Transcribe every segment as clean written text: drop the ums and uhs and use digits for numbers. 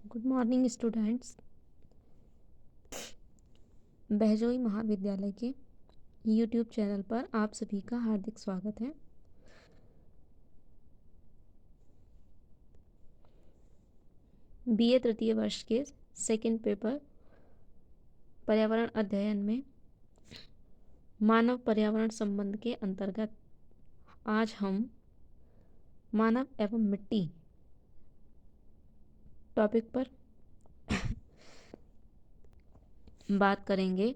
Good morning students. Bahjoi महाविद्यालय के YouTube channel पर आप सभी का हार्दिक स्वागत है। बीए तृतीय वर्ष के सेकंड पेपर पर्यावरण अध्ययन में मानव पर्यावरण संबंध के अंतर्गत आज हम मानव एवं मिट्टी टॉपिक पर बात करेंगे।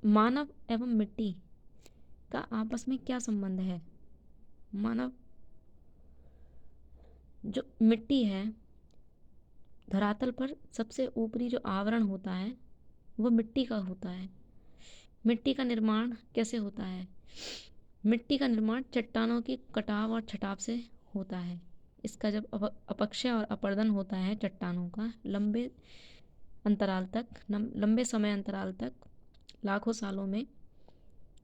मानव एवं मिट्टी का आपस में क्या संबंध है। मानव जो मिट्टी है, धरातल पर सबसे ऊपरी जो आवरण होता है वो मिट्टी का होता है। मिट्टी का निर्माण कैसे होता है? मिट्टी का निर्माण चट्टानों की कटाव और छटाव से होता है। इसका जब अपक्षय और अपर्दन होता है चट्टानों का लंबे समय अंतराल तक, लाखों सालों में,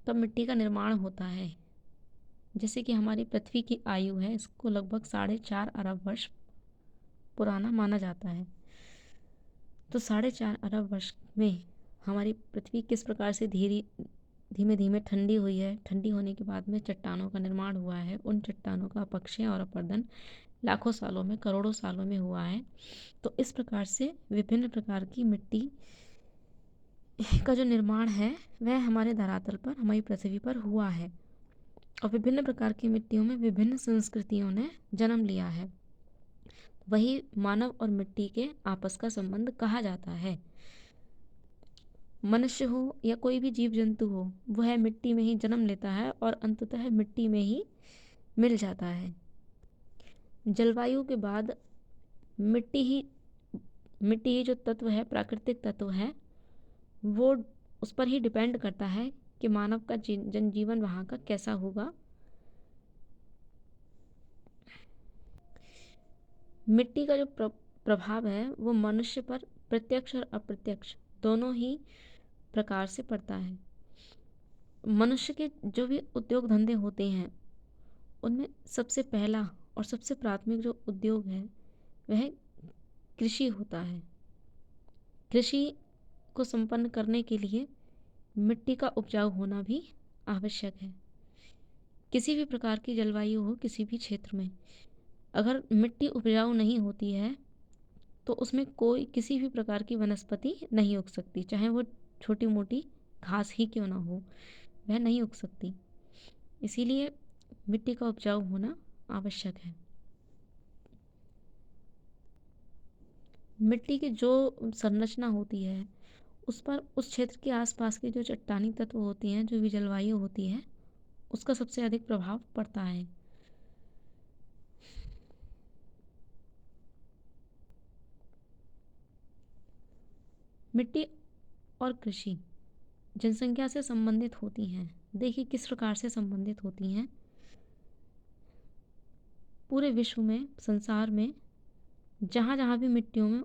तब मिट्टी का निर्माण होता है। जैसे कि हमारी पृथ्वी की आयु है, इसको लगभग 4.5 अरब वर्ष पुराना माना जाता है। तो 4.5 अरब वर्ष में हमारी पृथ्वी किस प्रकार से धीमे धीमे ठंडी हुई है। ठंडी होने के बाद में चट्टानों का निर्माण हुआ है। उन चट्टानों का अपक्षय और अपर्दन लाखों सालों में, करोड़ों सालों में हुआ है। तो इस प्रकार से विभिन्न प्रकार की मिट्टी का जो निर्माण है वह हमारे धरातल पर, हमारी पृथ्वी पर हुआ है। और विभिन्न प्रकार की मिट्टियों में विभिन्न संस्कृतियों ने जन्म लिया है। वही मानव और मिट्टी के आपस का संबंध कहा जाता है। मनुष्य हो या कोई भी जीव जंतु हो, वह मिट्टी में ही जन्म लेता है और अंततः मिट्टी में ही मिल जाता है। जलवायु के बाद मिट्टी ही जो तत्व है, प्राकृतिक तत्व है, वो उस पर ही डिपेंड करता है कि मानव का जनजीवन वहाँ का कैसा होगा। मिट्टी का जो प्रभाव है वो मनुष्य पर प्रत्यक्ष और अप्रत्यक्ष दोनों ही प्रकार से पड़ता है। मनुष्य के जो भी उद्योग धंधे होते हैं उनमें सबसे पहला और सबसे प्राथमिक जो उद्योग है वह कृषि होता है। कृषि को संपन्न करने के लिए मिट्टी का उपजाऊ होना भी आवश्यक है। किसी भी प्रकार की जलवायु हो, किसी भी क्षेत्र में अगर मिट्टी उपजाऊ नहीं होती है तो उसमें किसी भी प्रकार की वनस्पति नहीं उग सकती। चाहे वो छोटी मोटी घास ही क्यों ना हो, वह नहीं उग सकती। इसीलिए मिट्टी का उपजाऊ होना आवश्यक है। मिट्टी की जो संरचना होती है उस पर, उस क्षेत्र के आसपास के जो चट्टानी तत्व होती हैं, जो भी जलवायु होती है, उसका सबसे अधिक प्रभाव पड़ता है। मिट्टी और कृषि जनसंख्या से संबंधित होती हैं। देखिए किस प्रकार से संबंधित होती हैं। पूरे विश्व में, संसार में जहाँ जहाँ भी मिट्टियों में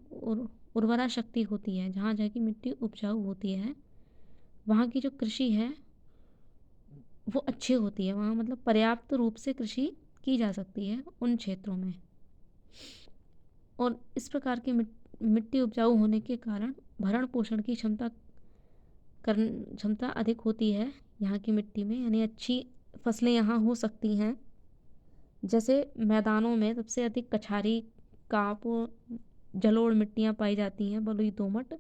उर्वरा शक्ति होती है, जहाँ जहाँ की मिट्टी उपजाऊ होती है, वहाँ की जो कृषि है वो अच्छी होती है। वहाँ मतलब पर्याप्त रूप से कृषि की जा सकती है उन क्षेत्रों में। और इस प्रकार की मिट्टी उपजाऊ होने के कारण भरण पोषण की क्षमता अधिक होती है यहाँ की मिट्टी में, यानी अच्छी फसलें यहाँ हो सकती हैं। जैसे मैदानों में सबसे अधिक कछारी, काप, जलोढ़ मिट्टियाँ पाई जाती हैं, बलुई, दोमट।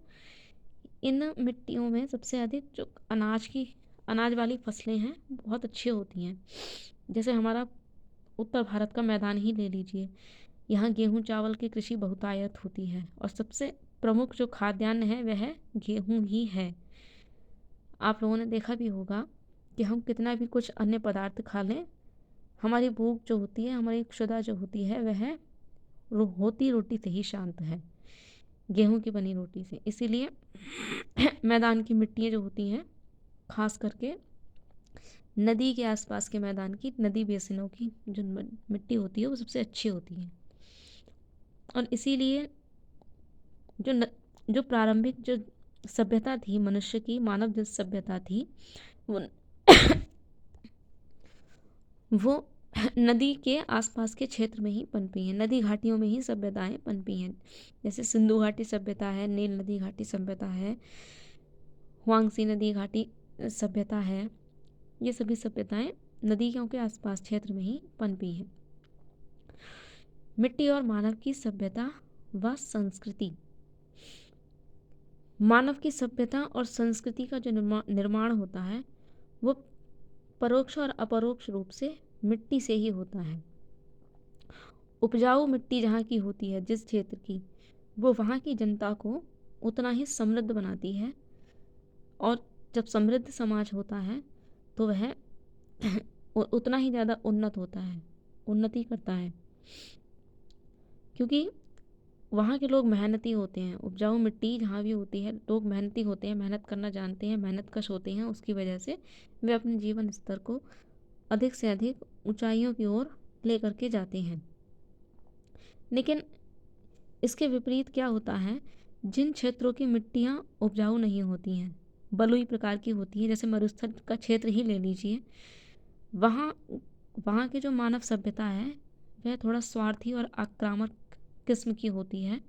इन मिट्टियों में सबसे अधिक जो अनाज वाली फसलें हैं बहुत अच्छी होती हैं। जैसे हमारा उत्तर भारत का मैदान ही ले लीजिए, यहाँ गेहूँ चावल की कृषि बहुतायत होती है और सबसे प्रमुख जो खाद्यान्न है वह गेहूँ ही है। आप लोगों ने देखा भी होगा कि हम कितना भी कुछ अन्य पदार्थ खा लें, हमारी भूख जो होती है, हमारी क्षुधा जो होती है, वह होती रोटी से ही शांत है, गेहूं की बनी रोटी से। इसीलिए मैदान की मिट्टियाँ जो होती हैं, खास करके नदी के आसपास के मैदान की, नदी बेसिनों की जो मिट्टी होती है वो सबसे अच्छी होती है। और इसीलिए जो प्रारंभिक जो सभ्यता थी मनुष्य की, मानव जो सभ्यता थी, वो नदी के आसपास के क्षेत्र में ही पनपी हैं, नदी घाटियों में ही सभ्यताएं पनपी हैं। जैसे सिंधु घाटी सभ्यता है, नील नदी घाटी सभ्यता है, हुआंगसी नदी घाटी सभ्यता है। ये सभी सभ्यताएं नदियों के आसपास क्षेत्र में ही पनपी हैं। मिट्टी और मानव की सभ्यता व संस्कृति। मानव की सभ्यता और संस्कृति का जो निर्माण होता है वो परोक्ष और अपरोक्ष रूप से मिट्टी से ही होता है। उपजाऊ मिट्टी जहाँ की होती है, जिस क्षेत्र की, वो वहाँ की जनता को उतना ही समृद्ध बनाती है। और जब समृद्ध समाज होता है तो वह उतना ही ज़्यादा उन्नत होता है, उन्नति करता है, क्योंकि वहाँ के लोग मेहनती होते हैं। उपजाऊ मिट्टी जहाँ भी होती है, लोग मेहनती होते हैं, मेहनत करना जानते हैं, मेहनतकश होते हैं। उसकी वजह से वे अपने जीवन स्तर को अधिक से अधिक ऊंचाइयों की ओर ले करके जाते हैं। लेकिन इसके विपरीत क्या होता है, जिन क्षेत्रों की मिट्टियाँ उपजाऊ नहीं होती हैं, बलुई प्रकार की होती हैं, जैसे मरुस्थल का क्षेत्र ही ले लीजिए, वहाँ वहाँ की जो मानव सभ्यता है वह थोड़ा स्वार्थी और आक्रामक किस्म की होती है,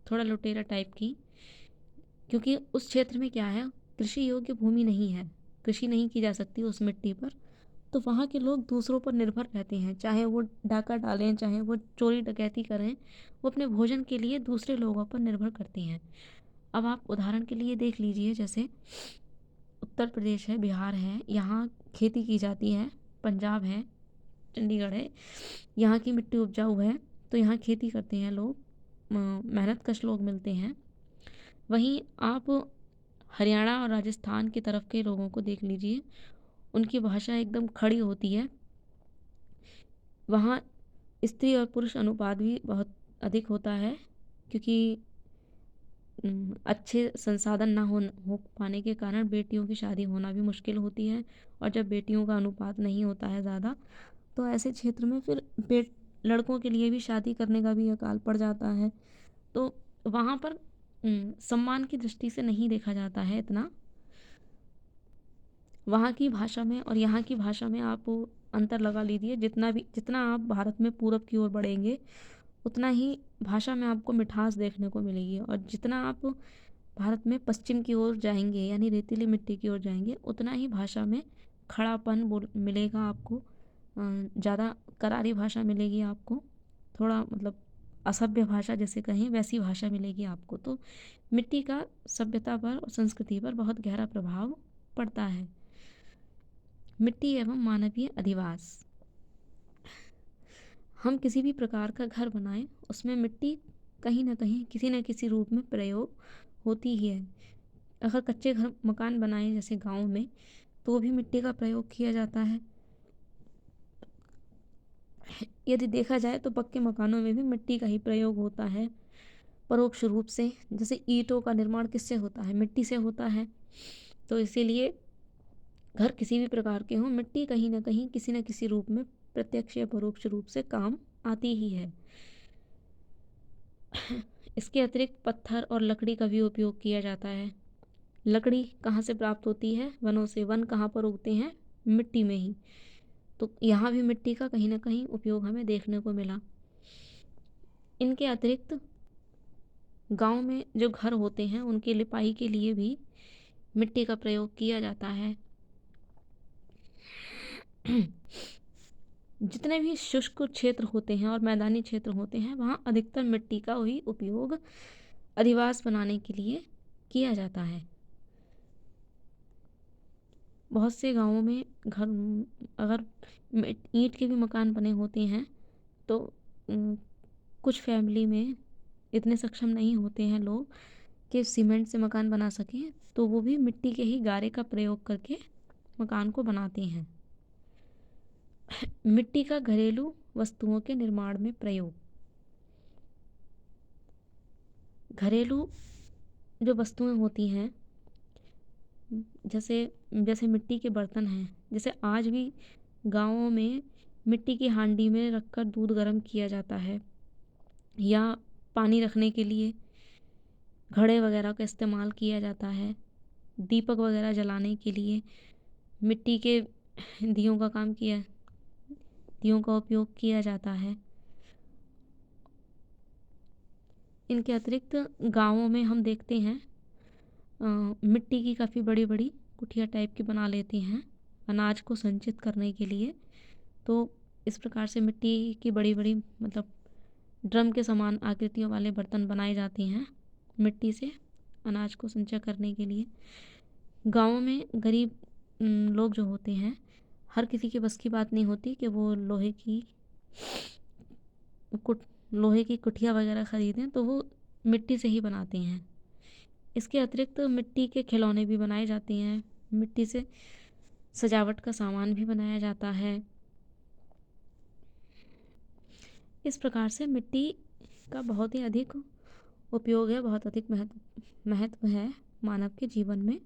थोड़ा लुटेरा टाइप की। क्योंकि उस क्षेत्र में क्या है, कृषि योग्य भूमि नहीं है, कृषि नहीं की जा सकती उस मिट्टी पर। तो वहाँ के लोग दूसरों पर निर्भर रहते हैं, चाहे वो डाका डालें, चाहे वो चोरी डकैती करें, वो अपने भोजन के लिए दूसरे लोगों पर निर्भर करते हैं। अब आप उदाहरण के लिए देख लीजिए, जैसे उत्तर प्रदेश है, बिहार है, यहाँ खेती की जाती है, पंजाब है, चंडीगढ़ है, यहाँ की मिट्टी उपजाऊ है, तो यहाँ खेती करते हैं लोग, मेहनतकश लोग मिलते हैं। वहीं आप हरियाणा और राजस्थान की तरफ के लोगों को देख लीजिए, उनकी भाषा एकदम खड़ी होती है। वहाँ स्त्री और पुरुष अनुपात भी बहुत अधिक होता है, क्योंकि अच्छे संसाधन ना हो पाने के कारण बेटियों की शादी होना भी मुश्किल होती है। और जब बेटियों का अनुपात नहीं होता है ज़्यादा, तो ऐसे क्षेत्र में फिर लड़कों के लिए भी शादी करने का भी अकाल पड़ जाता है। तो वहाँ पर सम्मान की दृष्टि से नहीं देखा जाता है इतना। वहाँ की भाषा में और यहाँ की भाषा में आप अंतर लगा लीजिए, जितना आप भारत में पूरब की ओर बढ़ेंगे, उतना ही भाषा में आपको मिठास देखने को मिलेगी। और जितना आप भारत में पश्चिम की ओर जाएंगे, यानी रेतीली मिट्टी की ओर जाएंगे, उतना ही भाषा में खड़ापन मिलेगा आपको, ज़्यादा करारी भाषा मिलेगी आपको, थोड़ा मतलब असभ्य भाषा जैसे कहें वैसी भाषा मिलेगी आपको। तो मिट्टी का सभ्यता पर और संस्कृति पर बहुत गहरा प्रभाव पड़ता है। मिट्टी एवं मानवीय अधिवास। हम किसी भी प्रकार का घर बनाएं, उसमें मिट्टी कहीं ना कहीं किसी न किसी रूप में प्रयोग होती ही है। अगर कच्चे घर मकान बनाएं जैसे गांव में, तो भी मिट्टी का प्रयोग किया जाता है। यदि देखा जाए तो पक्के मकानों में भी मिट्टी का ही प्रयोग होता है, परोक्ष रूप से। जैसे ईंटों का निर्माण किससे होता है, मिट्टी से होता है। तो इसीलिए घर किसी भी प्रकार के हों, मिट्टी कहीं ना कहीं किसी न किसी रूप में प्रत्यक्ष या परोक्ष रूप से काम आती ही है। इसके अतिरिक्त पत्थर और लकड़ी का भी उपयोग किया जाता है। लकड़ी कहाँ से प्राप्त होती है, वनों से। वन कहाँ पर उगते हैं, मिट्टी में ही। तो यहाँ भी मिट्टी का कहीं ना कहीं उपयोग हमें देखने को मिला। इनके अतिरिक्त गांव में जो घर होते हैं, उनकी लिपाई के लिए भी मिट्टी का प्रयोग किया जाता है। जितने भी शुष्क क्षेत्र होते हैं और मैदानी क्षेत्र होते हैं, वहाँ अधिकतर मिट्टी का ही उपयोग अधिवास बनाने के लिए किया जाता है। बहुत से गांवों में घर, अगर ईंट के भी मकान बने होते हैं, तो कुछ फैमिली में इतने सक्षम नहीं होते हैं लोग कि सीमेंट से मकान बना सकें, तो वो भी मिट्टी के ही गारे का प्रयोग करके मकान को बनाते हैं। मिट्टी का घरेलू वस्तुओं के निर्माण में प्रयोग। घरेलू जो वस्तुएं होती हैं, जैसे जैसे मिट्टी के बर्तन हैं, जैसे आज भी गांवों में मिट्टी की हांडी में रखकर दूध गर्म किया जाता है, या पानी रखने के लिए घड़े वगैरह का इस्तेमाल किया जाता है। दीपक वगैरह जलाने के लिए मिट्टी के दियों का काम पत्तियों का उपयोग किया जाता है। इनके अतिरिक्त गाँवों में हम देखते हैं मिट्टी की काफ़ी बड़ी बड़ी कुटिया टाइप की बना लेते हैं अनाज को संचित करने के लिए। तो इस प्रकार से मिट्टी की बड़ी बड़ी मतलब ड्रम के समान आकृतियों वाले बर्तन बनाए जाते हैं मिट्टी से अनाज को संचय करने के लिए। गाँवों में गरीब लोग जो होते हैं, हर किसी के बस की बात नहीं होती कि वो कुट लोहे की कुठिया वगैरह ख़रीदें, तो वो मिट्टी से ही बनाते हैं। इसके अतिरिक्त मिट्टी के खिलौने भी बनाए जाते हैं, मिट्टी से सजावट का सामान भी बनाया जाता है। इस प्रकार से मिट्टी का बहुत ही अधिक उपयोग है, बहुत अधिक महत्व है मानव के जीवन में।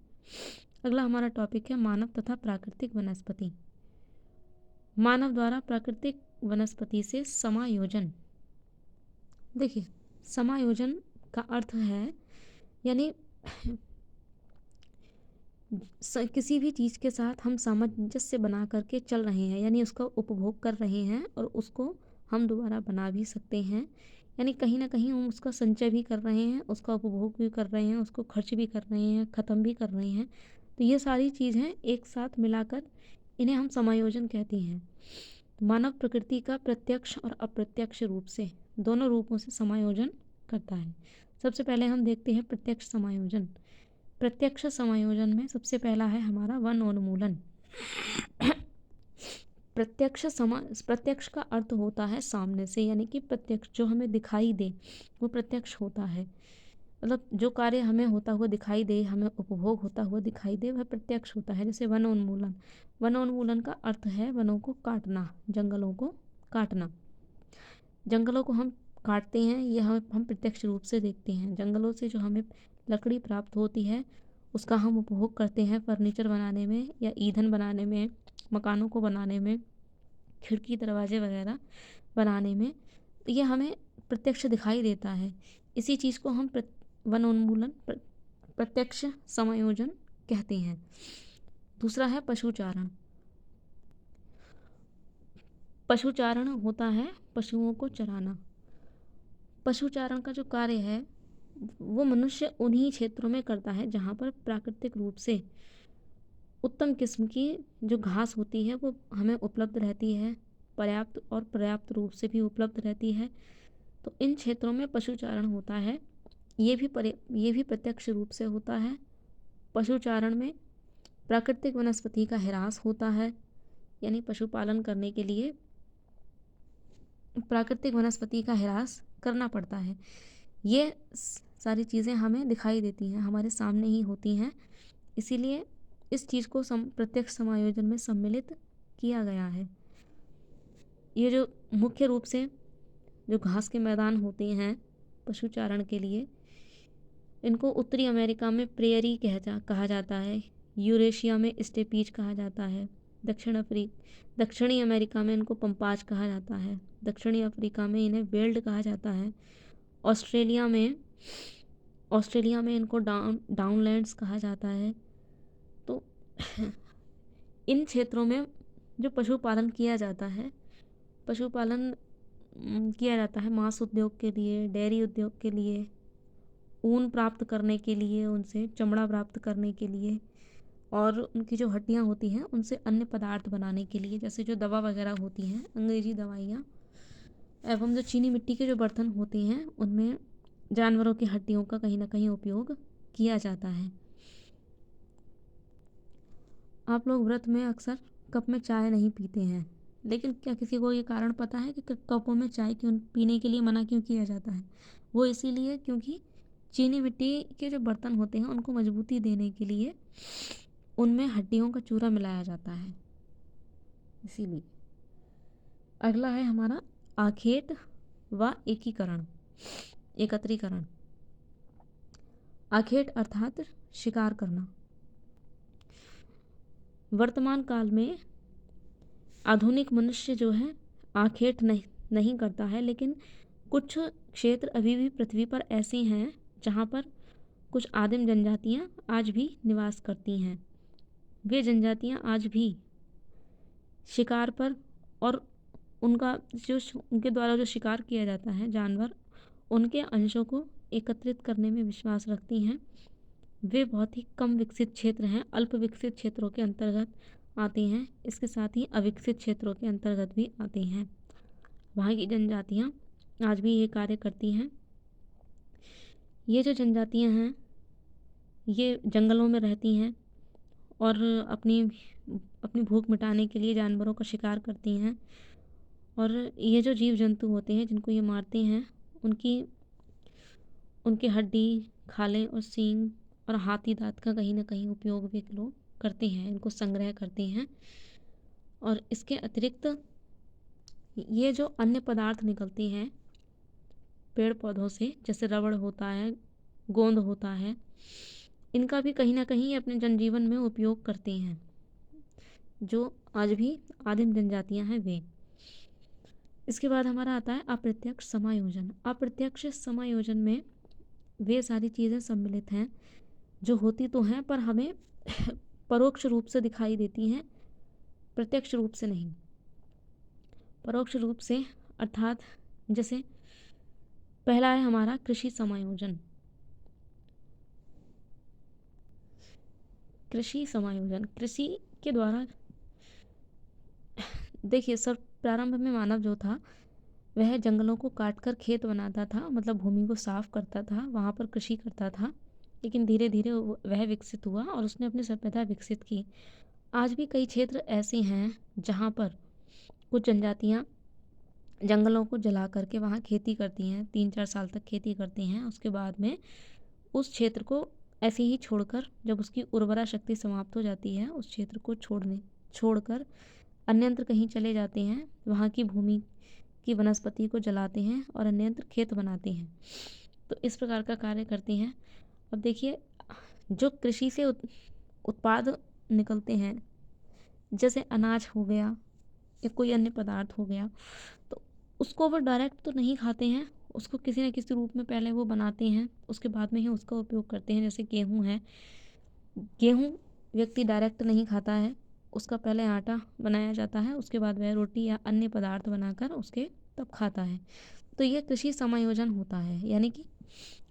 अगला हमारा टॉपिक है मानव तथा प्राकृतिक वनस्पति। मानव द्वारा प्राकृतिक वनस्पति से समायोजन। देखिए, समायोजन का अर्थ है यानी किसी भी चीज़ के साथ हम सामंजस्य बना करके चल रहे हैं, यानी उसका उपभोग कर रहे हैं और उसको हम दोबारा बना भी सकते हैं। यानी कहीं ना कहीं हम उसका संचय भी कर रहे हैं, उसका उपभोग भी कर रहे हैं, उसको खर्च भी कर रहे हैं, ख़त्म भी कर रहे हैं। तो ये सारी चीज़ें एक साथ मिलाकर इन्हें हम समायोजन कहते हैं। मानव प्रकृति का प्रत्यक्ष और अप्रत्यक्ष रूप से दोनों रूपों से समायोजन करता है। सबसे पहले हम देखते हैं प्रत्यक्ष समायोजन। प्रत्यक्ष समायोजन में सबसे पहला है हमारा वनोन्मूलन। प्रत्यक्ष का अर्थ होता है सामने से, यानी कि प्रत्यक्ष जो हमें दिखाई दे वो प्रत्यक्ष होता है। मतलब जो कार्य हमें होता हुआ दिखाई दे, हमें उपभोग होता हुआ दिखाई दे, वह प्रत्यक्ष होता है। जैसे वनोन्मूलन, वनोन्मूलन का अर्थ है वनों को काटना, जंगलों को काटना। जंगलों को हम काटते हैं, यह हम प्रत्यक्ष रूप से देखते हैं। जंगलों से जो हमें लकड़ी प्राप्त होती है उसका हम उपभोग करते हैं फर्नीचर बनाने में या ईंधन बनाने में, मकानों को बनाने में, खिड़की दरवाजे वगैरह बनाने में। यह हमें प्रत्यक्ष दिखाई देता है। इसी चीज़ को हम वनोन्मूलन प्रत्यक्ष समायोजन कहते हैं। दूसरा है पशुचारण। पशुचारण होता है पशुओं को चराना। पशुचारण का जो कार्य है वो मनुष्य उन्हीं क्षेत्रों में करता है जहाँ पर प्राकृतिक रूप से उत्तम किस्म की जो घास होती है वो हमें उपलब्ध रहती है, पर्याप्त रूप से भी उपलब्ध रहती है। तो इन क्षेत्रों में पशुचारण होता है। ये भी प्रत्यक्ष रूप से होता है। पशुचारण में प्राकृतिक वनस्पति का ह्रास होता है, यानी पशुपालन करने के लिए प्राकृतिक वनस्पति का ह्रास करना पड़ता है। ये सारी चीज़ें हमें दिखाई देती हैं, हमारे सामने ही होती हैं। इसीलिए इस चीज़ को प्रत्यक्ष समायोजन में सम्मिलित किया गया है। ये जो मुख्य रूप से जो घास के मैदान होते हैं पशुचारण के लिए, इनको उत्तरी अमेरिका में प्रेयरी कहा जाता है, यूरेशिया में स्टेपीज कहा जाता है, दक्षिणी अमेरिका में इनको पंपाज कहा जाता है, दक्षिणी अफ्रीका में इन्हें वेल्ड कहा जाता है, ऑस्ट्रेलिया में इनको डाउनलैंड्स कहा जाता है। तो इन क्षेत्रों में जो पशुपालन किया जाता है मांस उद्योग के लिए, डेयरी उद्योग के लिए, ऊन प्राप्त करने के लिए, उनसे चमड़ा प्राप्त करने के लिए, और उनकी जो हड्डियाँ होती हैं उनसे अन्य पदार्थ बनाने के लिए, जैसे जो दवा वगैरह होती हैं, अंग्रेजी दवाइयाँ, एवं जो चीनी मिट्टी के जो बर्तन होते हैं उनमें जानवरों की हड्डियों का कहीं ना कहीं उपयोग किया जाता है। आप लोग व्रत में अक्सर कप में चाय नहीं पीते हैं, लेकिन क्या किसी को ये कारण पता है कि कपों में चाय क्यों पीने के लिए मना क्यों किया जाता है? वो इसीलिए क्योंकि चीनी मिट्टी के जो बर्तन होते हैं उनको मजबूती देने के लिए उनमें हड्डियों का चूरा मिलाया जाता है, इसीलिए। अगला है हमारा आखेट व एकत्रीकरण। आखेट अर्थात शिकार करना। वर्तमान काल में आधुनिक मनुष्य जो है आखेट नहीं करता है, लेकिन कुछ क्षेत्र अभी भी पृथ्वी पर ऐसे हैं जहाँ पर कुछ आदिम जनजातियाँ आज भी निवास करती हैं। वे जनजातियाँ आज भी शिकार पर और उनका उनके द्वारा जो शिकार किया जाता है जानवर, उनके अंशों को एकत्रित करने में विश्वास रखती हैं। वे बहुत ही कम विकसित क्षेत्र हैं, अल्प विकसित क्षेत्रों के अंतर्गत आती हैं। इसके साथ ही अविकसित क्षेत्रों के अंतर्गत भी आती हैं। वहाँ की जनजातियाँ आज भी ये कार्य करती हैं। ये जो जनजातियाँ हैं ये जंगलों में रहती हैं और अपनी अपनी भूख मिटाने के लिए जानवरों का शिकार करती हैं। और ये जो जीव जंतु होते हैं जिनको ये मारते हैं, उनकी हड्डी, खालें और सींग और हाथी दाँत का कहीं न कहीं उपयोग भी लोग करते हैं, इनको संग्रह करते हैं। और इसके अतिरिक्त ये जो अन्य पदार्थ निकलते हैं पेड़ पौधों से, जैसे रबड़ होता है, गोंद होता है, इनका भी कहीं न कहीं अपने जनजीवन में उपयोग करते हैं, जो आज भी आदिम जनजातियाँ हैं वे। इसके बाद हमारा आता है अप्रत्यक्ष समायोजन। अप्रत्यक्ष समायोजन में वे सारी चीज़ें सम्मिलित हैं जो होती तो हैं पर हमें परोक्ष रूप से दिखाई देती हैं, प्रत्यक्ष रूप से नहीं। परोक्ष रूप से अर्थात जैसे पहला है हमारा कृषि समायोजन। कृषि समायोजन, कृषि के द्वारा देखिए सर, प्रारंभ में मानव जो था वह जंगलों को काटकर खेत बनाता था, मतलब भूमि को साफ करता था, वहाँ पर कृषि करता था। लेकिन धीरे धीरे वह विकसित हुआ और उसने अपनी सभ्यता विकसित की। आज भी कई क्षेत्र ऐसे हैं जहाँ पर कुछ जनजातियाँ जंगलों को जला करके वहाँ खेती करती हैं, 3-4 साल तक खेती करती हैं। उसके बाद में उस क्षेत्र को ऐसे ही छोड़कर, जब उसकी उर्वरा शक्ति समाप्त हो जाती है, उस क्षेत्र को छोड़कर अन्यत्र कहीं चले जाते हैं, वहाँ की भूमि की वनस्पति को जलाते हैं और अन्यत्र खेत बनाते हैं। तो इस प्रकार का कार्य करते हैं। अब देखिए, जो कृषि से उत्पाद निकलते हैं, जैसे अनाज हो गया या कोई अन्य पदार्थ हो गया, तो उसको वो डायरेक्ट तो नहीं खाते हैं, उसको किसी न किसी रूप में पहले वो बनाते हैं, उसके बाद में ही उसका उपयोग करते हैं। जैसे गेहूँ है, गेहूँ व्यक्ति डायरेक्ट नहीं खाता है, उसका पहले आटा बनाया जाता है, उसके बाद वह रोटी या अन्य पदार्थ बनाकर उसके तब खाता है। तो ये कृषि समायोजन होता है, यानी कि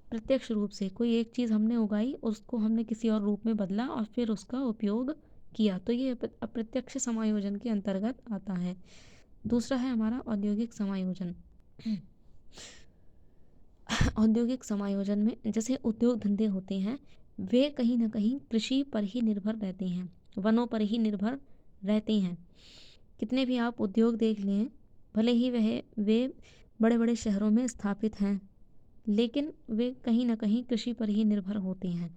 प्रत्यक्ष रूप से कोई एक चीज़ हमने उगाई, उसको हमने किसी और रूप में बदला और फिर उसका उपयोग किया, तो ये अप्रत्यक्ष समायोजन के अंतर्गत आता है। दूसरा है हमारा औद्योगिक समायोजन। औद्योगिक समायोजन में जैसे उद्योग धंधे होते हैं, वे कहीं ना कहीं कृषि पर ही निर्भर रहते हैं, वनों पर ही निर्भर रहते हैं। कितने भी आप उद्योग देख लें, भले ही वे बड़े बड़े शहरों में स्थापित हैं, लेकिन वे कहीं ना कहीं कृषि पर ही निर्भर होते हैं।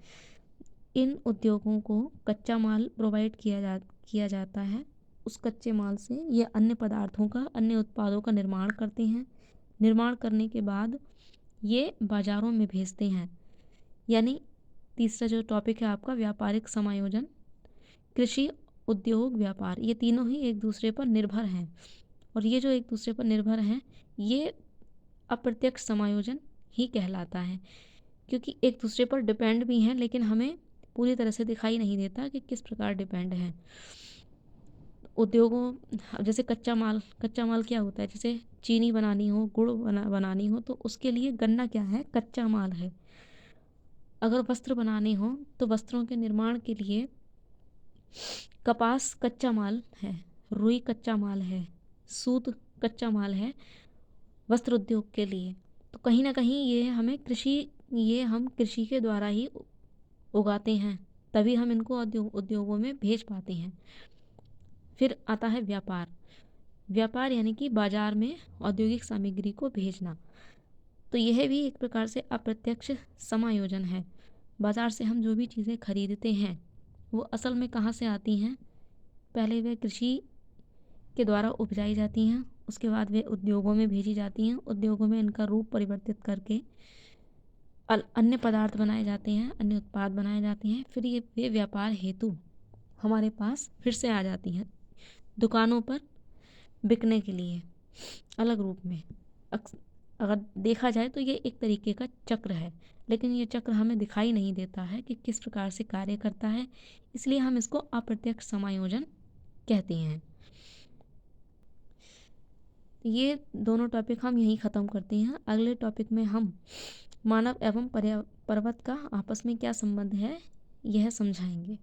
इन उद्योगों को कच्चा माल प्रोवाइड किया जाता है। उस कच्चे माल से ये अन्य पदार्थों का, अन्य उत्पादों का निर्माण करते हैं। निर्माण करने के बाद ये बाज़ारों में भेजते हैं। यानी तीसरा जो टॉपिक है आपका व्यापारिक समायोजन, कृषि, उद्योग, व्यापार, ये तीनों ही एक दूसरे पर निर्भर हैं। और ये जो एक दूसरे पर निर्भर हैं, ये अप्रत्यक्ष समायोजन ही कहलाता है, क्योंकि एक दूसरे पर डिपेंड भी हैं, लेकिन हमें पूरी तरह से दिखाई नहीं देता कि किस प्रकार डिपेंड हैं। उद्योगों जैसे कच्चा माल क्या होता है, जैसे चीनी बनानी हो, गुड़ बनानी हो, तो उसके लिए गन्ना क्या है, कच्चा माल है। अगर वस्त्र बनाने हो तो वस्त्रों के निर्माण के लिए कपास कच्चा माल है, रुई कच्चा माल है, सूत कच्चा माल है वस्त्र उद्योग के लिए। तो कहीं ना कहीं ये हम कृषि के द्वारा ही उगाते हैं, तभी हम इनको उद्योगों में भेज पाते हैं। फिर आता है व्यापार। व्यापार यानी कि बाजार में औद्योगिक सामग्री को भेजना। तो यह भी एक प्रकार से अप्रत्यक्ष समायोजन है। बाजार से हम जो भी चीज़ें खरीदते हैं वो असल में कहाँ से आती हैं, पहले वे कृषि के द्वारा उपजाई जाती हैं, उसके बाद वे उद्योगों में भेजी जाती हैं, उद्योगों में इनका रूप परिवर्तित करके अन्य पदार्थ बनाए जाते हैं, अन्य उत्पाद बनाए जाते हैं। फिर वे व्यापार हेतु हमारे पास फिर से आ जाती हैं दुकानों पर बिकने के लिए अलग रूप में। अगर देखा जाए तो ये एक तरीके का चक्र है, लेकिन ये चक्र हमें दिखाई नहीं देता है कि किस प्रकार से कार्य करता है, इसलिए हम इसको अप्रत्यक्ष समायोजन कहते हैं। तो ये दोनों टॉपिक हम यहीं ख़त्म करते हैं। अगले टॉपिक में हम मानव एवं पर्वत का आपस में क्या संबंध है यह समझाएंगे।